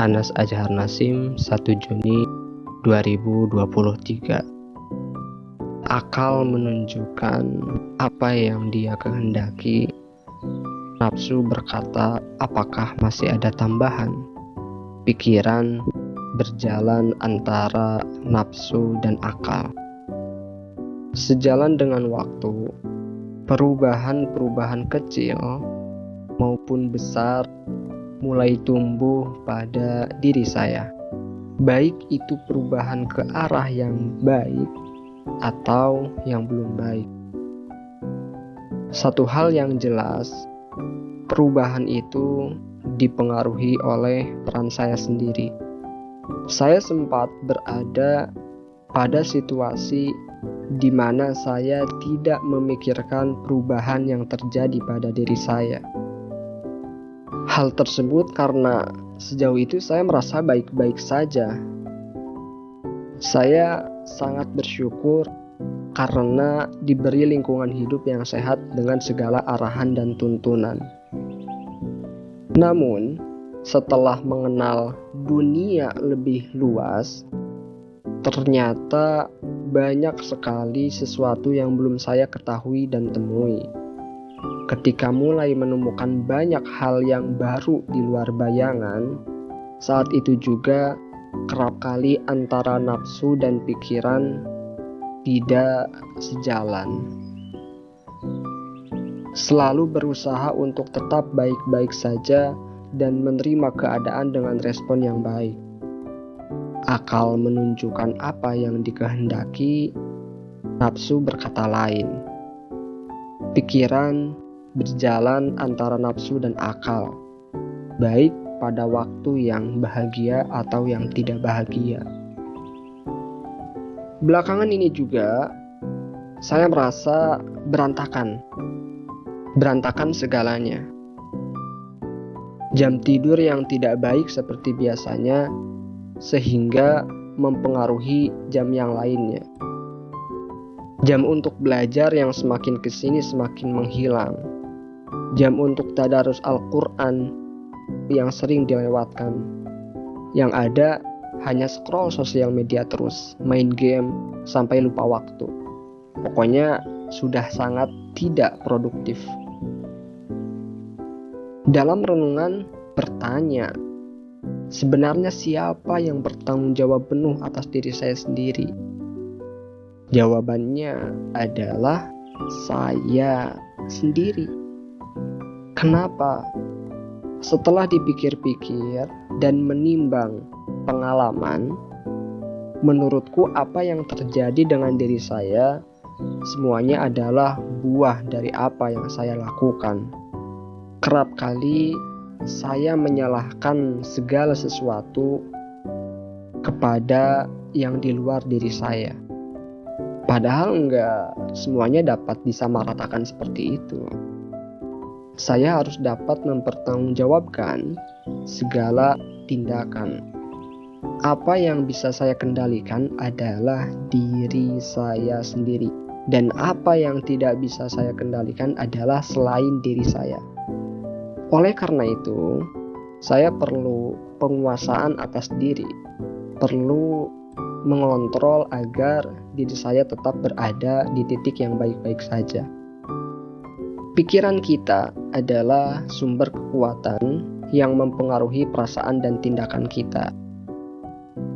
Anas Azhar Nasim, 1 Juni 2023. Akal menunjukkan apa yang dia kehendaki. Nafsu berkata, apakah masih ada tambahan? Pikiran berjalan antara nafsu dan akal. Sejalan dengan waktu, perubahan-perubahan kecil maupun besar mulai tumbuh pada diri saya. Baik itu perubahan ke arah yang baik atau yang belum baik. Satu hal yang jelas, perubahan itu dipengaruhi oleh peran saya sendiri. Saya sempat berada pada situasi di mana saya tidak memikirkan perubahan yang terjadi pada diri saya. Hal tersebut karena sejauh itu saya merasa baik-baik saja. Saya sangat bersyukur karena diberi lingkungan hidup yang sehat dengan segala arahan dan tuntunan. Namun, setelah mengenal dunia lebih luas, ternyata banyak sekali sesuatu yang belum saya ketahui dan temui. Ketika mulai menemukan banyak hal yang baru di luar bayangan, saat itu juga kerap kali antara nafsu dan pikiran tidak sejalan. Selalu berusaha untuk tetap baik-baik saja dan menerima keadaan dengan respon yang baik. Akal menunjukkan apa yang dikehendaki, nafsu berkata lain. Pikiran berjalan antara nafsu dan akal, baik pada waktu yang bahagia atau yang tidak bahagia. Belakangan ini juga saya merasa berantakan segalanya. Jam tidur yang tidak baik seperti biasanya, sehingga mempengaruhi jam yang lainnya. Jam untuk belajar yang semakin kesini semakin menghilang. Jam untuk tadarus Al-Quran yang sering dilewatkan. Yang ada hanya scroll sosial media terus, main game sampai lupa waktu. Pokoknya sudah sangat tidak produktif. Dalam renungan bertanya, sebenarnya siapa yang bertanggung jawab penuh atas diri saya sendiri? Jawabannya adalah saya sendiri. Kenapa? Setelah dipikir-pikir dan menimbang pengalaman, menurutku apa yang terjadi dengan diri saya semuanya adalah buah dari apa yang saya lakukan. Kerap kali saya menyalahkan segala sesuatu kepada yang di luar diri saya. Padahal enggak semuanya dapat disamaratakan seperti itu. Saya harus dapat mempertanggungjawabkan segala tindakan. Apa yang bisa saya kendalikan adalah diri saya sendiri. Dan apa yang tidak bisa saya kendalikan adalah selain diri saya. Oleh karena itu, saya perlu penguasaan atas diri. Perlu mengontrol agar diri saya tetap berada di titik yang baik-baik saja. Pikiran kita adalah sumber kekuatan yang mempengaruhi perasaan dan tindakan kita.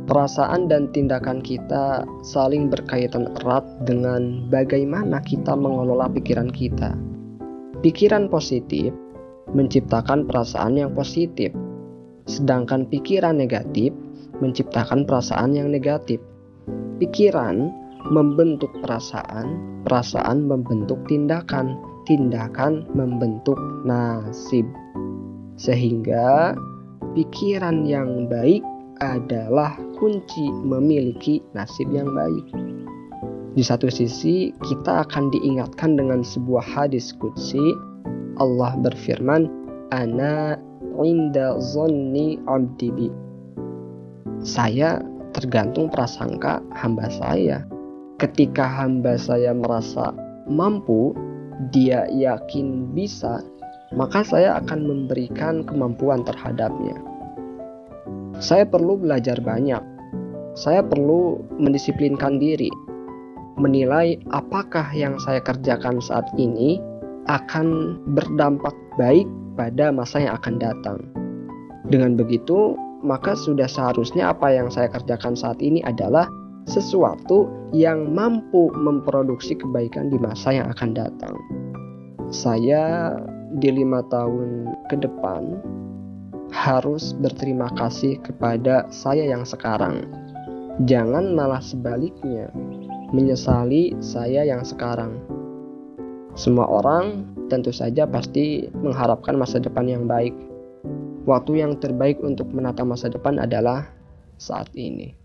Perasaan dan tindakan kita saling berkaitan erat dengan bagaimana kita mengelola pikiran kita. Pikiran positif menciptakan perasaan yang positif, sedangkan pikiran negatif menciptakan perasaan yang negatif. Pikiran membentuk perasaan, perasaan membentuk tindakan, tindakan membentuk nasib. Sehingga pikiran yang baik adalah kunci memiliki nasib yang baik. Di satu sisi kita akan diingatkan dengan sebuah hadis qudsi. Allah berfirman, Ana inda zonni abdi bi. Saya tergantung prasangka hamba saya. Ketika hamba saya merasa mampu, dia yakin bisa, maka saya akan memberikan kemampuan terhadapnya. Saya perlu belajar banyak. Saya perlu mendisiplinkan diri, menilai apakah yang saya kerjakan saat ini akan berdampak baik pada masa yang akan datang. Dengan begitu, maka sudah seharusnya apa yang saya kerjakan saat ini adalah sesuatu yang mampu memproduksi kebaikan di masa yang akan datang. Saya di 5 tahun ke depan harus berterima kasih kepada saya yang sekarang. Jangan malah sebaliknya, menyesali saya yang sekarang. Semua orang tentu saja pasti mengharapkan masa depan yang baik. Waktu yang terbaik untuk menata masa depan adalah saat ini.